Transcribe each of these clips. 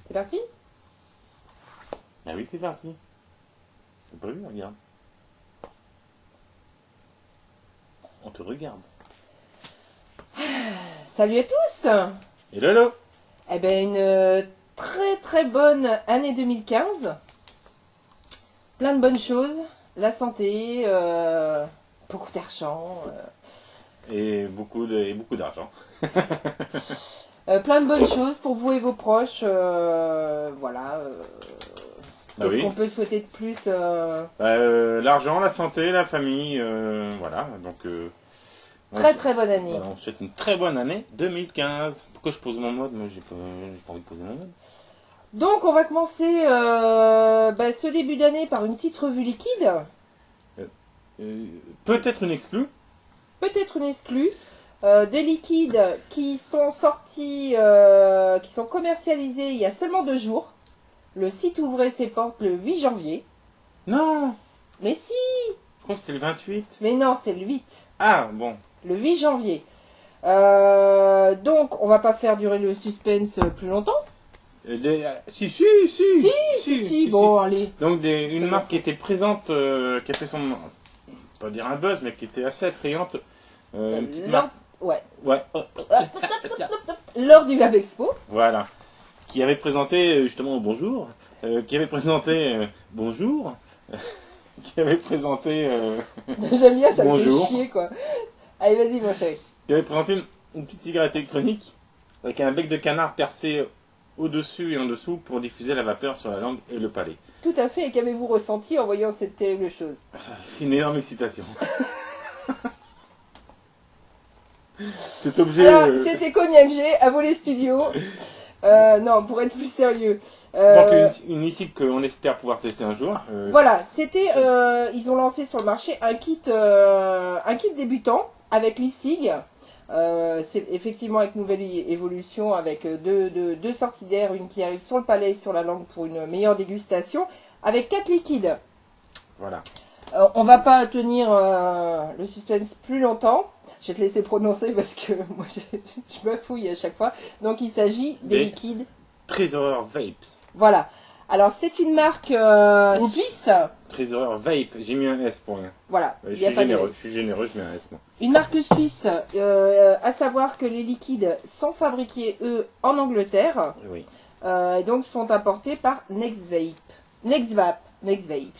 C'est parti? Ah oui, c'est parti. T'as pas vu, regarde. On te regarde. Salut à tous! Et lolo. Eh ben, une très très bonne année 2015. Plein de bonnes choses. La santé, beaucoup d'argent. Et beaucoup d'argent. Plein de bonnes choses pour vous et vos proches. Voilà. Bah Qu'est-ce oui. qu'on peut souhaiter de plus L'argent, la santé, la famille, voilà. Donc, Très très bonne année. voilà, on souhaite une très bonne année 2015. Pourquoi je pose mon mode? Moi, j'ai pas envie de poser mon mode. Donc on va commencer ce début d'année par une petite revue liquide. Peut-être une exclue. Peut-être une exclue. Des liquides qui sont sortis, qui sont commercialisés il y a seulement 2 jours. Le site ouvrait ses portes le 8 janvier. Non, Mais si! je crois que c'était le 28. Mais non, c'est le 8. Ah, bon. Le 8 janvier. Donc, on va pas faire durer le suspense plus longtemps. Si, bon, allez. Donc une C'est marque bon. qui était présente, qui a fait son, pas dire un buzz, mais qui était assez attrayante. Une petite marque. Ouais. Ouais. Lors du Web Expo. Voilà. Qui avait présenté justement bonjour. Qui avait présenté bonjour. Qui avait présenté J'aime bien, ça me fait bonjour. chier, quoi. Allez, vas-y, mon chéri. Qui avait présenté une petite cigarette électronique avec un bec de canard percé au-dessus et en dessous pour diffuser la vapeur sur la langue et le palais. Tout à fait. Et qu'avez-vous ressenti en voyant cette terrible chose? Une énorme excitation. Cet objet. Alors, c'était Cognac G, à vous les studios. Non, pour être plus sérieux. Donc une ICIP qu'on espère pouvoir tester un jour. Voilà, c'était, ils ont lancé sur le marché un kit débutant avec l'e-cig. C'est effectivement avec nouvelle évolution, avec deux sorties d'air, une qui arrive sur le palais et sur la langue pour une meilleure dégustation, avec 4 liquides. Voilà. On va pas tenir le suspense plus longtemps. Je vais te laisser prononcer parce que moi je bafouille à chaque fois. Donc il s'agit des liquides. Treasurer Vapes. Voilà. Alors c'est une marque Oups. suisse. Treasurer Vape, j'ai mis un S pour rien. Voilà. Je Il y a suis pas de généreux, S. je suis généreux, je mets un S moi. Une marque suisse, à savoir que les liquides sont fabriqués eux en Angleterre. Oui. Et donc sont importés par Nexvape. Nexvape. Nexvape.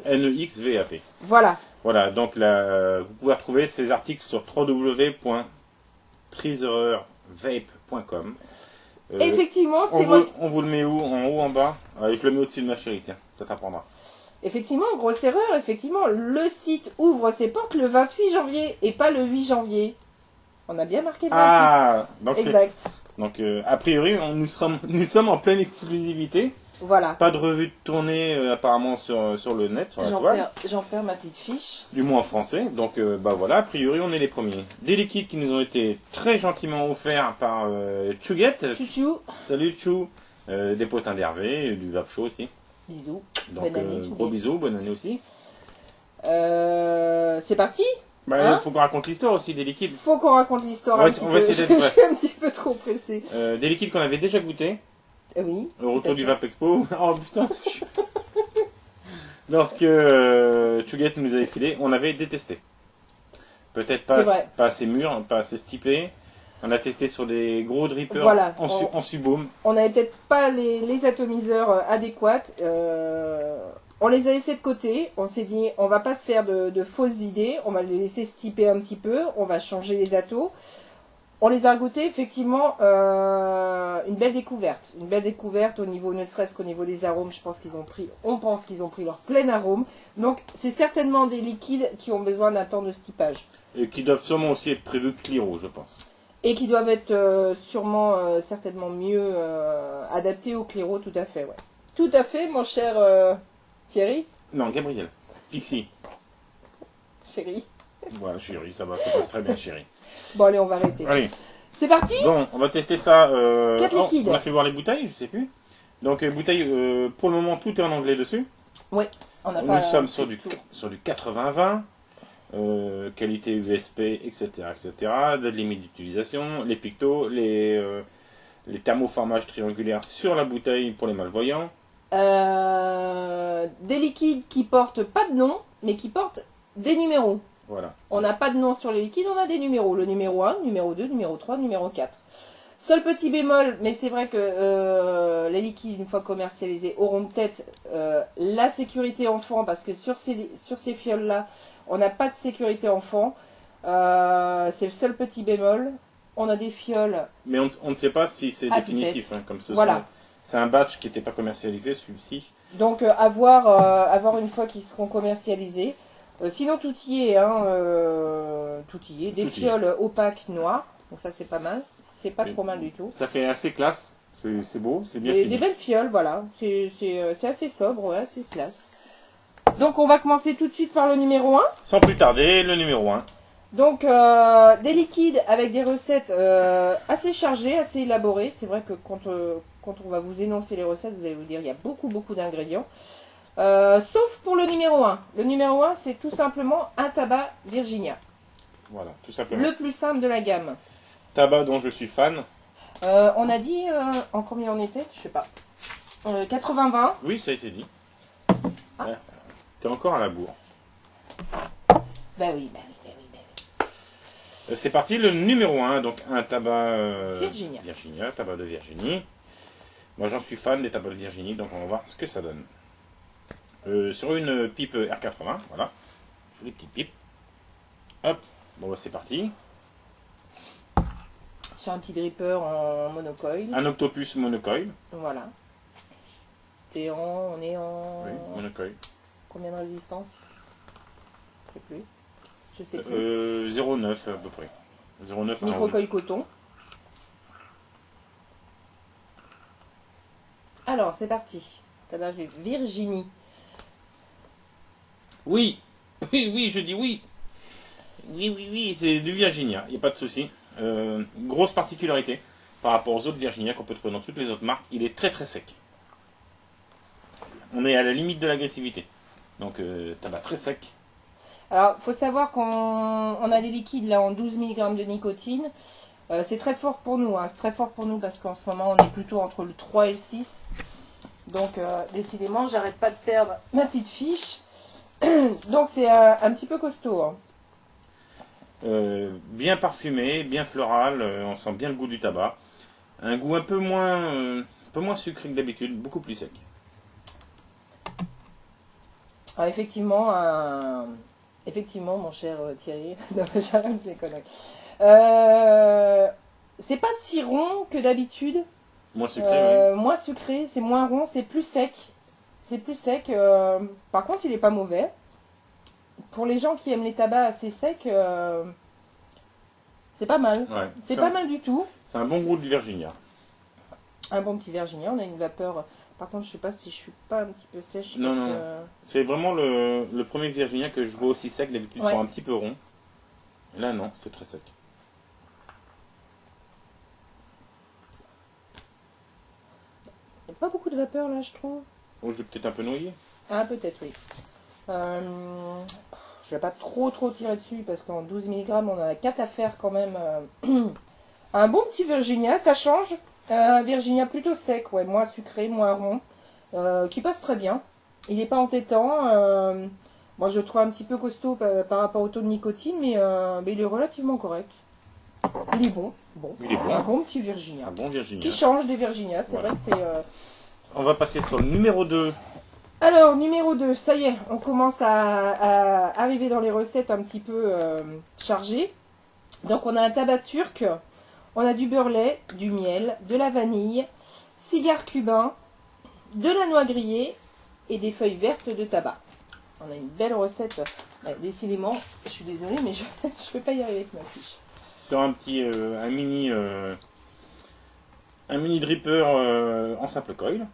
N-E-X-V-A-P. Voilà. Voilà, donc là, vous pouvez retrouver ces articles sur www.treasurervape.com. Effectivement, On vous le met où? En haut, en bas? Allez, je le mets au-dessus de ma chérie, tiens, ça t'apprendra. Effectivement, grosse erreur, effectivement, le site ouvre ses portes le 28 janvier et pas le 8 janvier. On a bien marqué le 28. Ah, donc Exact. Donc, a priori, nous sommes en pleine exclusivité. Voilà. Pas de revue de tournée apparemment sur le net, sur la toile. J'en perds ma petite fiche. Du moins en français. Donc voilà, a priori on est les premiers. Des liquides qui nous ont été très gentiment offerts par Chuguette. Chouchou. Salut Chou. Des potins d'Hervé, du Vape Show aussi. Bisous. Donc Bonne année, gros Chuguette. bisous, bonne année aussi. C'est parti. Bah, Hein, faut qu'on raconte l'histoire aussi des liquides. faut qu'on raconte l'histoire On va un petit on peu. va essayer Je d'être bref. suis un petit peu trop pressée. Des liquides qu'on avait déjà goûté Oui. au tout retour à du fait. Vape Expo. Oh putain, c'est chiant. Lorsque Chuguette nous avait filé, on avait détesté. Peut-être C'est vrai. pas assez mûr, pas assez stipé. On a testé sur des gros drippers Voilà. en subaume. On n'avait peut-être pas les atomiseurs adéquats. On les a laissés de côté. On s'est dit, on va pas se faire de fausses idées. On va les laisser stiper un petit peu. On va changer les atos. On les a goûtés, effectivement, une belle découverte. Une belle découverte au niveau, ne serait-ce qu'au niveau des arômes. On pense qu'ils ont pris leur plein arôme. Donc, c'est certainement des liquides qui ont besoin d'un temps de stipage. Et qui doivent sûrement aussi être prévus Cliro, je pense. Et qui doivent être sûrement, certainement mieux adaptés au claireau, tout à fait, ouais. Tout à fait, mon cher Thierry. Non, Gabriel. Pixie. Chérie. Voilà, chérie, ça va, ça passe très bien, chérie. Bon, allez, on va arrêter. Allez. C'est parti. Bon, on va tester ça. 4 liquides. On a fait voir les bouteilles, je sais plus. Donc, bouteilles, pour le moment, tout est en anglais dessus. Oui, on a Nous pas... sommes sur du 80-20. Qualité USP, etc., etc. Date limite d'utilisation, les pictos, les thermoformages triangulaires sur la bouteille pour les malvoyants. Des liquides qui portent pas de nom, mais qui portent des numéros. Voilà. On n'a pas de nom sur les liquides, on a des numéros. Le numéro 1, numéro 2, numéro 3, numéro 4. Seul petit bémol, mais c'est vrai que les liquides, une fois commercialisés, auront peut-être la sécurité enfant, parce que sur ces fioles-là, on n'a pas de sécurité enfant. C'est le seul petit bémol. On a des fioles. Mais on ne sait pas si c'est à définitif, hein, comme ce Voilà. c'est un batch qui n'était pas commercialisé, celui-ci. Donc, à voir une fois qu'ils seront commercialisés. Sinon, tout y est. Hein, tout y est. Des fioles opaques noires. Donc, ça, c'est pas mal. C'est pas trop mal du tout. Ça fait assez classe. C'est beau, c'est bien Des fini. belles fioles, voilà. C'est assez sobre, ouais, assez classe. Donc, on va commencer tout de suite par le numéro 1. Sans plus tarder, le numéro 1. Donc, des liquides avec des recettes assez chargées, assez élaborées. C'est vrai que quand on va vous énoncer les recettes, vous allez vous dire qu'il y a beaucoup d'ingrédients. Sauf pour le numéro 1. Le numéro 1, c'est tout simplement un tabac Virginia. Voilà, tout simplement. Le plus simple de la gamme. Tabac dont je suis fan. On a dit en combien on était? Je sais pas. 80-20. Oui, ça a été dit. Ah. Ouais. T'es encore à la bourre. Bah oui. C'est parti, le numéro 1, donc un tabac Virginia, tabac de Virginie. Moi j'en suis fan des tabacs de Virginie, donc on va voir ce que ça donne. Sur une pipe R80, voilà. Jolie petite pipe. Hop, bon bah c'est parti. sur un petit dripper en monocoil. Un octopus monocoil. Voilà. On est en... Oui, monocoil. Combien de résistance? Je sais plus. 0,9 à peu près. 0,9 à Microcoil coton. Alors, c'est parti. Tabac Virginie. Oui, oui, je dis oui. Oui, c'est du Virginia, il n'y a pas de souci. Grosse particularité par rapport aux autres Virginia qu'on peut trouver dans toutes les autres marques, il est très sec. On est à la limite de l'agressivité. Donc, tabac très sec. Alors, faut savoir qu'on a des liquides là en 12 mg de nicotine. C'est très fort pour nous. Hein. C'est très fort pour nous parce qu'en ce moment, on est plutôt entre le 3 et le 6. Donc, décidément, j'arrête pas de perdre ma petite fiche. Donc, c'est un petit peu costaud. Hein. Bien parfumé, bien floral, on sent bien le goût du tabac. Un goût un peu moins sucré que d'habitude, beaucoup plus sec. Alors, effectivement, mon cher Thierry, non, j'arrête les conneries. C'est pas si rond que d'habitude. Moins sucré, oui. Moins sucré, c'est moins rond, c'est plus sec. C'est plus sec. Par contre, il est pas mauvais. Pour les gens qui aiment les tabacs assez secs, c'est pas mal. Ouais, c'est pas mal du tout. C'est un bon goût de Virginia. Un bon petit Virginia, on a une vapeur. Par contre, je sais pas si je suis pas un petit peu sèche. Non, parce non. que... C'est vraiment le premier Virginia que je vois aussi sec. D'habitude, Ouais. sont un petit peu rond. Et là, non, c'est très sec. Il n'y a pas beaucoup de vapeur là, je trouve. Oh, je vais peut-être un peu noyer. Ah, peut-être, oui. Je vais pas trop tirer dessus parce qu'en 12 mg, on a 4 à faire quand même. Un bon petit Virginia, ça change. Virginia plutôt sec, ouais, moins sucré, moins rond. Qui passe très bien. Il n'est pas entêtant. Moi, je le trouve un petit peu costaud par rapport au taux de nicotine, mais il est relativement correct. Il est bon. Il est bon. Un bon petit Virginia. Un bon Virginia. Qui change des Virginia, c'est Voilà. vrai que c'est... On va passer sur le numéro 2. Alors, numéro 2, ça y est, on commence à arriver dans les recettes un petit peu chargées. Donc, on a un tabac turc, on a du beurre lait, du miel, de la vanille, cigare cubain, de la noix grillée et des feuilles vertes de tabac. On a une belle recette. Décidément, je suis désolée, mais je ne vais pas y arriver avec ma fiche. Sur un petit, un mini dripper en simple coil.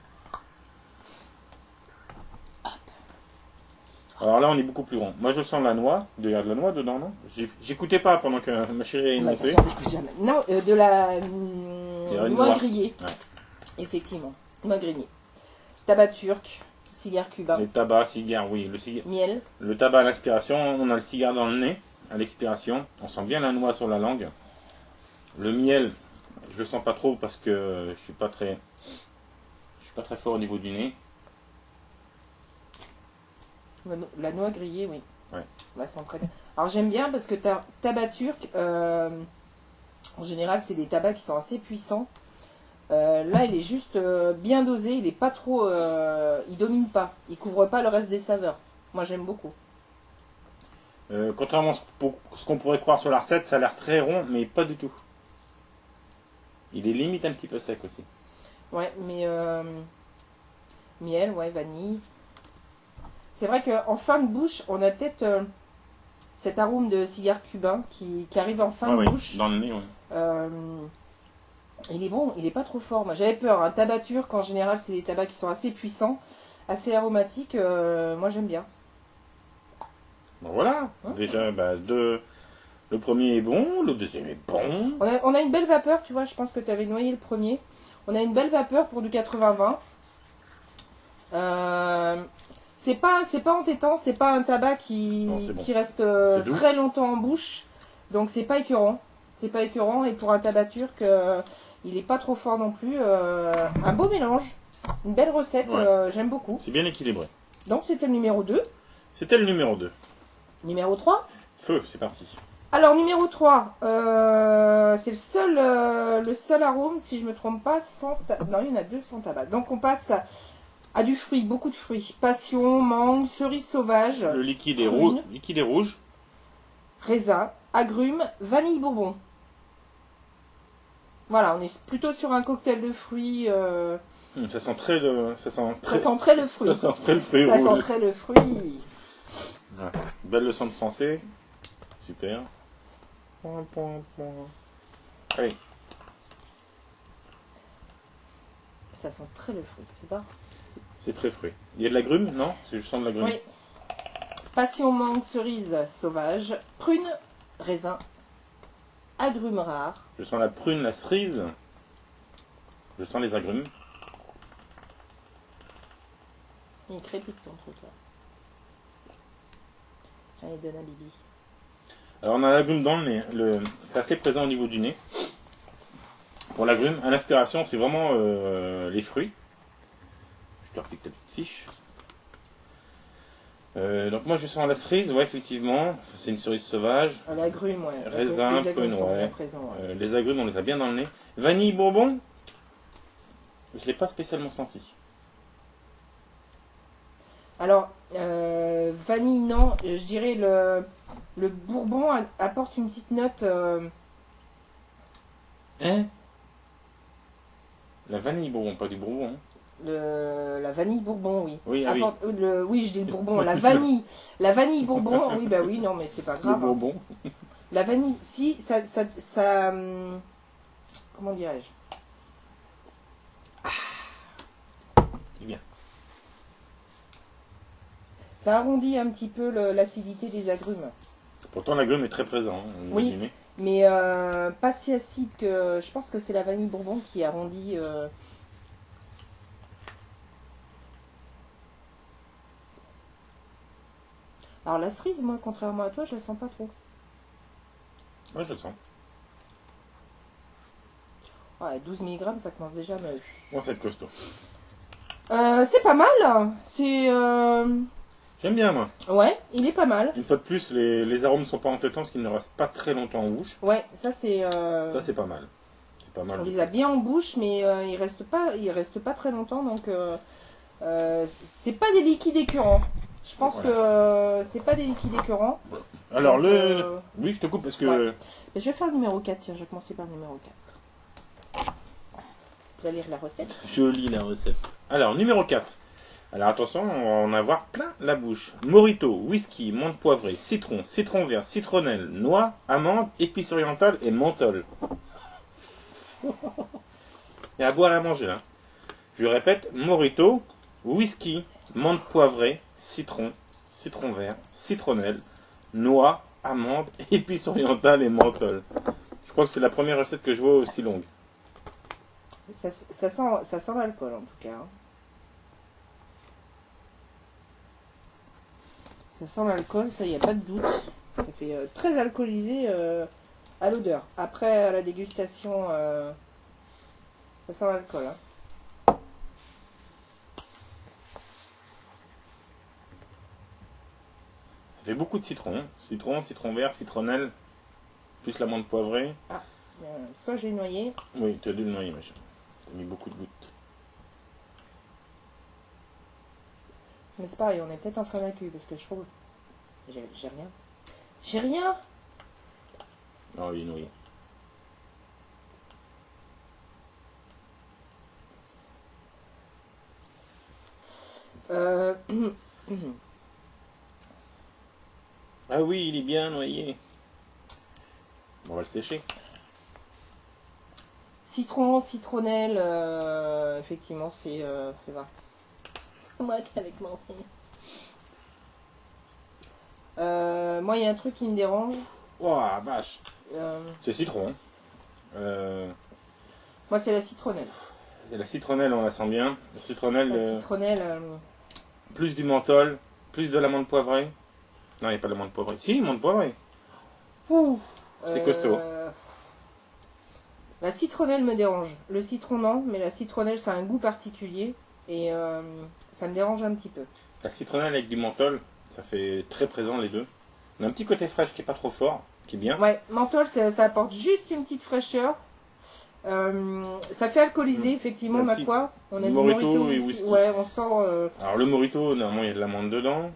Alors là, on est beaucoup plus rond. Moi, je sens la noix. Il y a de la noix dedans, non? J'écoutais pas pendant que ma chérie a énoncé. Non, de la noix grillée. Ouais. Effectivement, noix grillée. Tabac turc, cigare cubain, Les tabacs, cigares, oui. miel. Le tabac à l'inspiration, on a le cigare dans le nez. À l'expiration, on sent bien la noix sur la langue. Le miel, Je le sens pas trop parce que je suis pas très fort au niveau du nez. La noix grillée, oui. Ouais. On la sent très bien. Alors j'aime bien parce que tabac turc, en général, c'est des tabacs qui sont assez puissants. Là, il est juste bien dosé, il est pas trop, il domine pas, il couvre pas le reste des saveurs. Moi, j'aime beaucoup. Contrairement à ce qu'on pourrait croire sur la recette, ça a l'air très rond, mais pas du tout. Il est limite un petit peu sec aussi. Ouais, mais miel, ouais, vanille. C'est vrai qu'en fin de bouche, on a peut-être cet arôme de cigare cubain qui arrive en fin de bouche. Dans le nez, oui. Il est bon, il est pas trop fort. Moi, j'avais peur. Un tabac turc, en général, c'est des tabacs qui sont assez puissants, assez aromatiques. Moi, j'aime bien. Bon, voilà. Déjà, le premier est bon, le deuxième est bon. On a une belle vapeur, tu vois. Je pense que tu avais noyé le premier. On a une belle vapeur pour du 80-20. C'est pas entêtant, c'est pas un tabac qui reste très longtemps en bouche. Donc, c'est pas écœurant. C'est pas écœurant. Et pour un tabac turc, il est pas trop fort non plus. Un beau mélange. Une belle recette. J'aime beaucoup. C'est bien équilibré. Donc, c'était le numéro 2. C'était le numéro 2. Numéro 3. Feu, c'est parti. Alors, numéro 3, c'est le seul arôme, si je ne me trompe pas, sans non, il y en a 2 sans tabac. Donc, on passe à du fruit, beaucoup de fruits. Passion, mangue, cerise sauvage. Le liquide est rouge. Liquide est rouge. Raisin, agrumes, vanille bourbon. Voilà, on est plutôt sur un cocktail de fruits. Ça sent très le fruit. Ça sent très le fruit. Ça sent très le fruit. Ça sent très le fruit. Ouais. Belle leçon de français. Super. Allez. Ça sent très le fruit, c'est pas? C'est très fruit. Il y a de l'agrumes, non? Je sens de l'agrumes. Oui. Passion, mangue, cerise sauvage, prune, raisin, agrumes rares. Je sens la prune, la cerise. Je sens les agrumes. Il crépite ton truc là. Allez, donne à Bibi. Alors on a l'agrume dans le nez. C'est assez présent au niveau du nez. Pour l'agrume, à l'inspiration, c'est vraiment les fruits. Je te repique ta petite fiche. Donc moi je sens la cerise, ouais effectivement, c'est une cerise sauvage. L'agrume, ouais. Raisin, les agrumes prune, sont ouais. bien présents. Ouais. Les agrumes, on les a bien dans le nez. Vanille bourbon, je ne l'ai pas spécialement senti. Alors, vanille, non, je dirais le bourbon apporte une petite note. Hein? La vanille bourbon, pas du bourbon. Hein. La vanille bourbon, oui. Oui, apporte, oui, je dis le bourbon. La vanille bourbon, oui, bah oui, non, mais c'est pas grave. Le bourbon. Hein. La vanille, si, ça comment dirais-je? C'est bien. Ça arrondit un petit peu l'acidité des agrumes. Pourtant l'agrume est très présent. Hein, oui, mais pas si acide que... Je pense que c'est la vanille bourbon qui arrondit... Alors la cerise, moi, contrairement à toi, je la sens pas trop. Moi je le sens. Ouais, 12 mg, ça commence déjà à me... Bon, c'est costaud. C'est pas mal. C'est... J'aime bien, moi. Ouais, il est pas mal. Une fois de plus, les arômes ne sont pas entêtants parce qu'ils ne restent pas très longtemps en bouche. Ouais, ça c'est... Ça, c'est pas mal. C'est pas mal. On les a bien en bouche, mais ils restent pas très longtemps, donc... c'est pas des liquides écœurants. Je pense que c'est pas des liquides écœurants. Alors, oui, je te coupe parce que... Ouais. Je vais faire le numéro 4, tiens, je vais commencer par le numéro 4. Tu vas lire la recette. Je lis la recette. Alors, numéro 4. Alors, attention, on va en avoir plein la bouche. Mojito, whisky, menthe poivrée, citron, citron vert, citronnelle, noix, amande, épices orientales et menthol. Il y a à boire et à manger, là. Je répète, mojito, whisky, menthe poivrée, citron, citron vert, citronnelle, noix, amande, épices orientales et menthol. Je crois que c'est la première recette que je vois aussi longue. Ça sent l'alcool en tout cas. Hein. Ça sent l'alcool, ça, il n'y a pas de doute. Ça fait très alcoolisé à l'odeur. Après, à la dégustation, Ça sent l'alcool. Hein. Ça fait beaucoup de citron. Citron, citron vert, citronnelle, plus l'amande poivrée. Ah, soit j'ai noyé. Oui, tu as dû le noyer, machin. Tu as mis beaucoup de gouttes. Mais c'est pareil, on est peut-être en fin d'accueil parce que je trouve. J'ai rien. J'ai rien. Non, il est noyé. Ah oui, il est bien noyé. Bon, on va le sécher. Citron, citronnelle, effectivement, c'est voir. C'est moi qui avec mon moi, il y a un truc qui me dérange. Oh, vache. Euh, C'est citron. moi, c'est la citronnelle. Et la citronnelle, on la sent bien. La citronnelle, La citronnelle. plus du menthol, plus de l'amande poivrée. Non, il n'y a pas d'amande poivrée. Si, l'amande poivrée. C'est costaud. La citronnelle me dérange. Le citron, non, mais la citronnelle, ça a un goût particulier. Et ça me dérange un petit peu. La citronnelle avec du menthol, ça fait très présent les deux. On a un petit côté fraîche qui est pas trop fort, qui est bien. Ouais, menthol, ça apporte juste une petite fraîcheur. Ça fait alcooliser, effectivement, ma foi. On a du Morito et whisky. whisky. Ouais, on sent. Alors le morito, normalement il y a de l'amande dedans.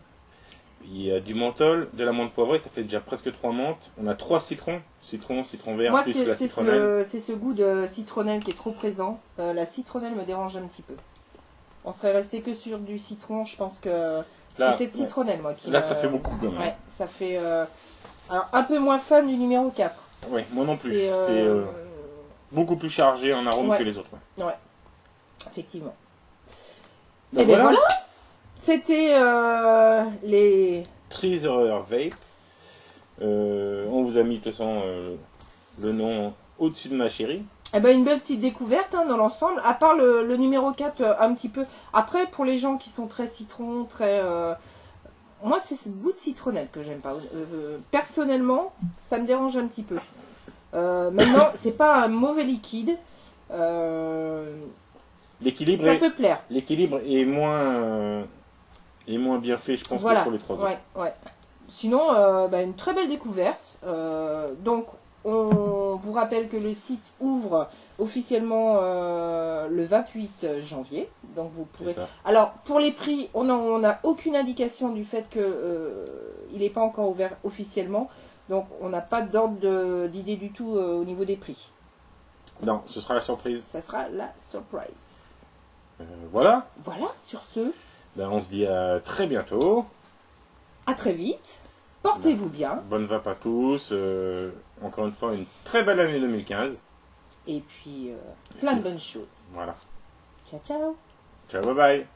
Il y a du menthol, de l'amande poivrée, ça fait déjà presque 3 menthes. On a 3 citrons. Citron, citron vert, Moi, plus la citronnelle. c'est ce goût de citronnelle qui est trop présent. La citronnelle me dérange un petit peu. On serait resté que sur du citron, je pense que Là, c'est cette citronnelle, moi, qui là, ça fait beaucoup quand même. Ouais, ça fait. Alors, un peu moins fan du numéro 4. Ouais, moi non plus. C'est C'est beaucoup plus chargé en arôme ouais. que les autres. Ouais, effectivement. Donc Et bien voilà, c'était les. Treasurer Vape. On vous a mis de toute façon le nom au-dessus de ma chérie. Eh ben, une belle petite découverte hein, dans l'ensemble, à part le numéro 4 un petit peu. Après, pour les gens qui sont très citron, très... moi, c'est ce goût de citronnelle que j'aime pas. Personnellement, ça me dérange un petit peu. Maintenant, c'est pas un mauvais liquide. L'équilibre Ça peut plaire. L'équilibre est moins bien fait, je pense, Voilà. que sur les 3 autres. Ouais. Sinon, une très belle découverte. Donc, on vous rappelle que le site ouvre officiellement le 28 janvier. Donc, vous pourrez. Alors, pour les prix, on n'a aucune indication du fait que il n'est pas encore ouvert officiellement. Donc, on n'a pas d'ordre d'idée du tout au niveau des prix. Non, ce sera la surprise. Ça sera la surprise. Voilà. Voilà, sur ce. On se dit à très bientôt. À très vite. Portez-vous bien. Bonne vape à tous. Encore une fois, une très belle année 2015. Et puis, plein de bonnes choses. Voilà. Ciao, ciao. Ciao, bye bye.